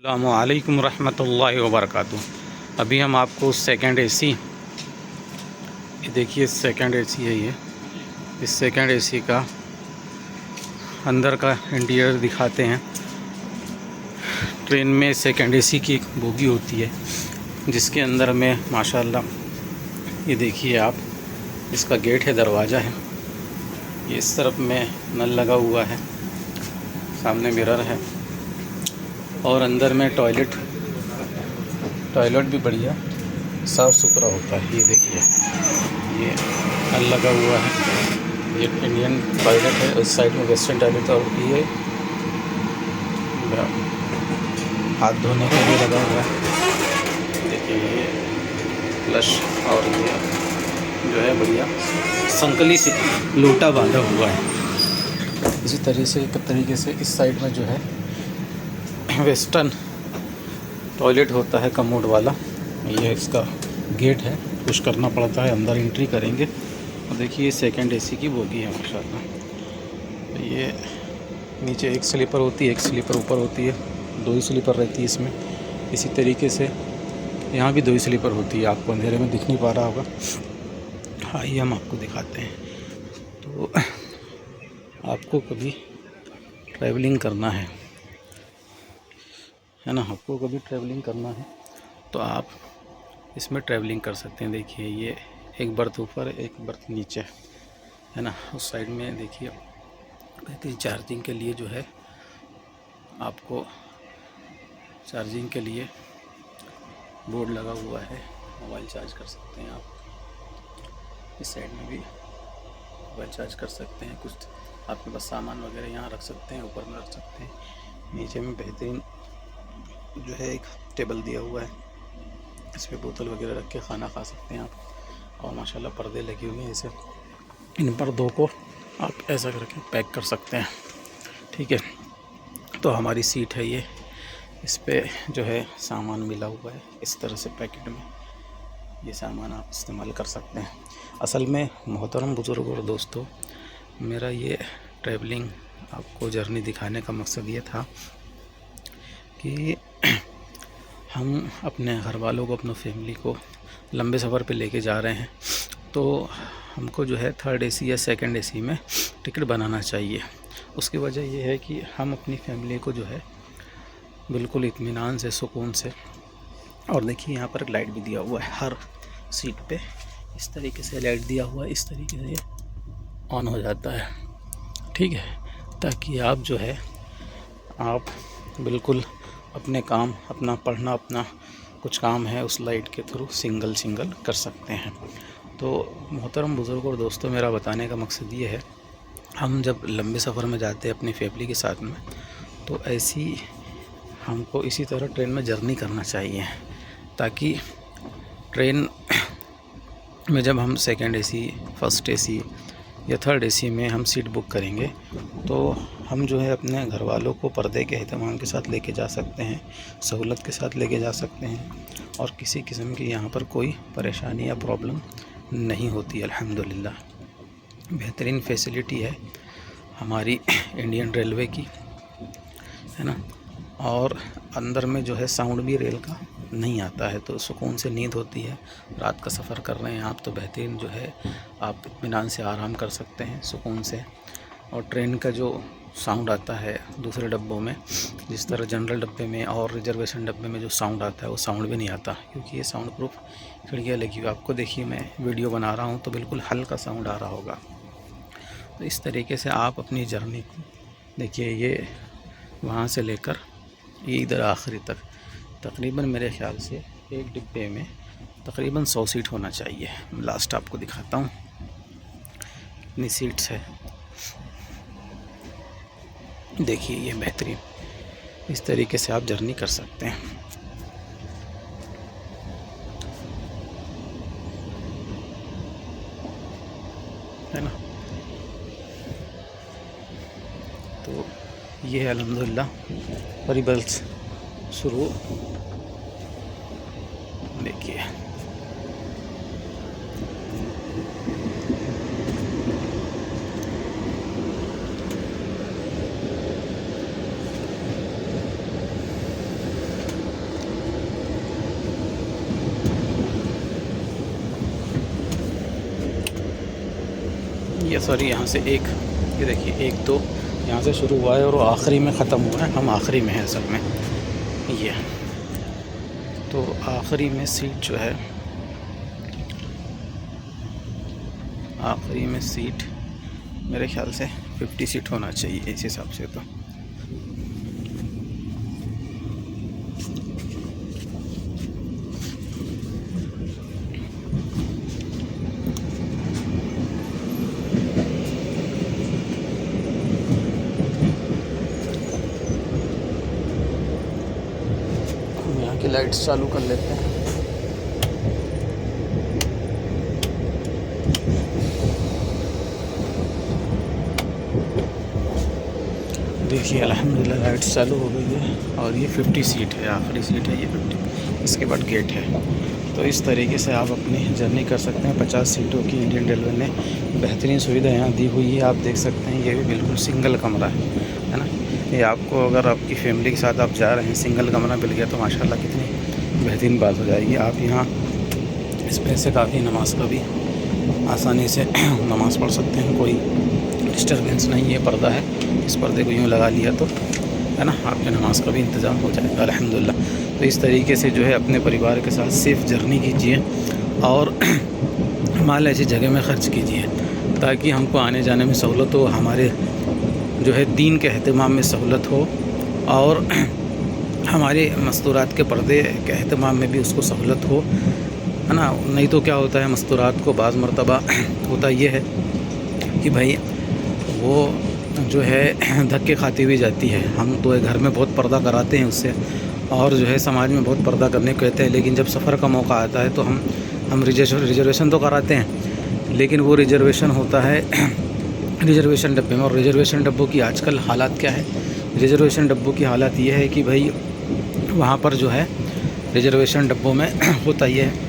अस्सलामुअलैकुम रहमतुल्लाहि वबरकातुहू। अभी हम आपको सेकंड एसी, ये देखिए सेकंड एसी है ये। इस सेकंड एसी का अंदर का इंटीरियर दिखाते हैं। ट्रेन में सेकंड एसी की एक बोगी होती है जिसके अंदर में माशाल्लाह ये देखिए आप, इसका गेट है, दरवाज़ा है, ये इस तरफ में नल लगा हुआ है, सामने मिरर है और अंदर में टॉयलेट भी बढ़िया साफ़ सुथरा होता है। ये देखिए ये नल लगा हुआ है, ये इंडियन टॉयलेट है, उस साइड में वेस्टर्न टॉयलेट और ये हाथ धोने के लिए लगा हुआ है। देखिए ये फ्लश और ये जो है बढ़िया संकली से लोटा बांधा हुआ है। इसी तरीके से इस साइड में जो है वेस्टर्न टॉयलेट होता है कमोड वाला। ये इसका गेट है, पुश करना पड़ता है, अंदर एंट्री करेंगे और देखिए सेकंड एसी की बोगी है माशाल्लाह। ये नीचे एक स्लीपर होती है, एक स्लीपर ऊपर होती है, दो ही स्लीपर रहती है इसमें। इसी तरीके से यहाँ भी दो ही स्लीपर होती है, आपको अंधेरे में दिख नहीं पा रहा होगा। हाँ, ये हम आपको दिखाते हैं। तो आपको कभी ट्रैवलिंग करना है ना, आपको कभी ट्रैवलिंग करना है तो आप इसमें ट्रैवलिंग कर सकते हैं। देखिए ये एक बर्थ ऊपर, एक बर्थ नीचे है ना। उस साइड में देखिए बैटरी चार्जिंग के लिए जो है, आपको चार्जिंग के लिए बोर्ड लगा हुआ है, मोबाइल चार्ज कर सकते हैं आप। इस साइड में भी मोबाइल चार्ज कर सकते हैं, कुछ आपके पास सामान वगैरह यहाँ रख सकते हैं, ऊपर में रख सकते हैं। नीचे में बेहतरीन जो है एक टेबल दिया हुआ है, इस पर बोतल वगैरह रख के खाना खा सकते हैं आप। और माशाल्लाह पर्दे लगे हुए हैं, इसे इन पर्दों को आप ऐसा करके पैक कर सकते हैं। ठीक है, तो हमारी सीट है ये, इस पे जो है सामान मिला हुआ है इस तरह से पैकेट में, ये सामान आप इस्तेमाल कर सकते हैं। असल में मोहतरम बुज़ुर्ग और दोस्तों, मेरा ये ट्रैवलिंग आपको जर्नी दिखाने का मकसद ये था कि हम अपने घर वालों को, अपनी फैमिली को लंबे सफ़र पे लेके जा रहे हैं, तो हमको जो है थर्ड एसी या सेकंड एसी में टिकट बनाना चाहिए। उसकी वजह ये है कि हम अपनी फैमिली को जो है बिल्कुल इत्मीनान से, सुकून से, और देखिए यहाँ पर लाइट भी दिया हुआ है हर सीट पे, इस तरीके से लाइट दिया हुआ है, इस तरीके से ऑन हो जाता है। ठीक है, ताकि आप जो है आप बिल्कुल अपने काम, अपना पढ़ना, अपना कुछ काम है उस लाइट के थ्रू सिंगल कर सकते हैं। तो मोहतरम बुज़ुर्ग और दोस्तों, मेरा बताने का मकसद ये है, हम जब लंबे सफ़र में जाते हैं अपनी फैमिली के साथ में, तो ऐसी हमको इसी तरह ट्रेन में जर्नी करना चाहिए, ताकि ट्रेन में जब हम सेकंड एसी, फर्स्ट एसी या थर्ड एसी में हम सीट बुक करेंगे, तो हम जो है अपने घर वालों को पर्दे के एहतमाम के साथ लेके जा सकते हैं, सहूलत के साथ लेके जा सकते हैं, और किसी किस्म की यहाँ पर कोई परेशानी या प्रॉब्लम नहीं होती। अल्हम्दुलिल्लाह बेहतरीन फैसिलिटी है हमारी इंडियन रेलवे की, है ना। और अंदर में जो है साउंड भी रेल का नहीं आता है, तो सुकून से नींद होती है। रात का सफ़र कर रहे हैं आप, तो बेहतरीन जो है आप इत्मीनान से आराम कर सकते हैं सुकून से। और ट्रेन का जो साउंड आता है दूसरे डब्बों में, जिस तरह जनरल डब्बे में और रिजर्वेशन डब्बे में जो साउंड आता है, वो साउंड भी नहीं आता, क्योंकि ये साउंड प्रूफ खिड़कियाँ लगी हुई। आपको देखिए मैं वीडियो बना रहा हूँ तो बिल्कुल हल्का साउंड आ रहा होगा। तो इस तरीके से आप अपनी जर्नी को देखिए, ये वहाँ से लेकर ये इधर आखिरी तक तकरीबन मेरे ख़्याल से एक डिब्बे में तकरीबन 100 सीट होना चाहिए। लास्ट आपको दिखाता हूँ कितनी सीट्स है। देखिए ये बेहतरीन, इस तरीके से आप जर्नी कर सकते हैं, है ना। तो ये है अल्हम्दुलिल्लाह परिबल्स शुरू। देखिए ये सॉरी यहाँ से एक, ये देखिए एक तो यहाँ से शुरू हुआ है और आखिरी में ख़त्म हुआ है। हम आखिरी में हैं असल में। ये तो आखिरी में सीट जो है, आखिरी में सीट मेरे ख्याल से 50 सीट होना चाहिए इस हिसाब से। तो हम यहाँ की लाइट्स चालू कर लेते हैं। देखिए अल्हम्दुलिल्लाह लाइट्स चालू हो गई है और ये 50 सीट है, आखिरी सीट है ये 50। इसके बाद गेट है। तो इस तरीके से आप अपनी जर्नी कर सकते हैं। 50 सीटों की इंडियन रेलवे ने बेहतरीन सुविधा यहाँ दी हुई है। आप देख सकते हैं ये भी बिल्कुल सिंगल कमरा है ना। ये आपको अगर आपकी फैमिली के साथ आप जा रहे हैं, सिंगल कमरा मिल गया तो माशाल्लाह कितनी बेहतरीन बात हो जाएगी। आप यहाँ इस पर से काफ़ी नमाज का भी आसानी से नमाज़ पढ़ सकते हैं। कोई डिस्टर्बेंस नहीं है, पर्दा है, इस पर्दे को यूँ लगा लिया तो है ना आपके नमाज का भी इंतज़ाम हो जाएगा अल्हम्दुलिल्लाह। तो इस तरीके से जो है अपने परिवार के साथ सेफ़ जर्नी कीजिए और माल ऐसी जगह में ख़र्च कीजिए ताकि हमको आने जाने में सहूलत हो, हमारे जो है दीन के अहतमाम में सहूलत हो और हमारे मस्तूरात के पर्दे के अहतमाम में भी उसको सहूलत हो, है ना। नहीं तो क्या होता है, मस्तूरात को बाज़ मरतबा होता ये है कि भाई वो जो है धक्के खाती हुई जाती है। हम तो घर में बहुत पर्दा कराते हैं उससे और जो है समाज में बहुत पर्दा करने को कहते हैं, लेकिन जब सफ़र का मौका आता है तो हम रिजर्वेशन तो कराते हैं, लेकिन वो रिजर्वेशन होता है रिजर्वेशन डब्बे में। और रिजर्वेशन डब्बों की आजकल हालात क्या है, रिजर्वेशन डब्बों की हालात ये है कि भाई वहाँ पर जो है रिजर्वेशन डब्बों में होता ये है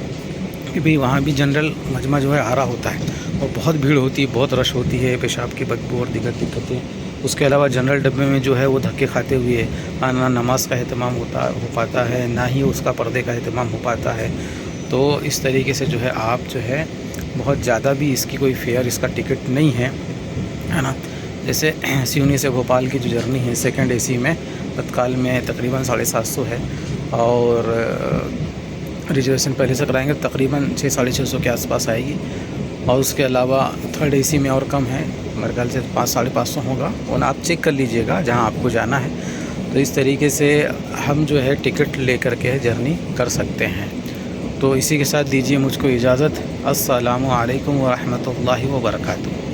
कि भाई वहाँ भी जनरल मजमा जो है आ रहा होता है और बहुत भीड़ होती है, बहुत रश होती है, पेशाब की बदबू और दीगर दिक्कतें। उसके अलावा जनरल डब्बे में जो है वो धक्के खाते हुए ना नमाज का एहतमाम हो पाता है, ना ही उसका पर्दे का एहतमाम हो पाता है। तो इस तरीके से जो है आप जो है बहुत ज़्यादा भी इसकी कोई फेयर, इसका टिकट नहीं है ना। जैसे सिवनी से भोपाल की जो जर्नी है सेकंड AC में तत्काल में तकरीबन 750 है और रिजर्वेशन पहले से कराएंगे तकरीबन 600-650 के आसपास आएगी। और उसके अलावा थर्ड AC में और कम है, मेरे ख्याल से 500-550 होगा, और आप चेक कर लीजिएगा जहां आपको जाना है। तो इस तरीके से हम जो है टिकट ले कर के जर्नी कर सकते हैं। तो इसी के साथ दीजिए मुझको इजाज़त। अस्सलामु अलैकुम व रहमतुल्लाहि व बरकातुहू।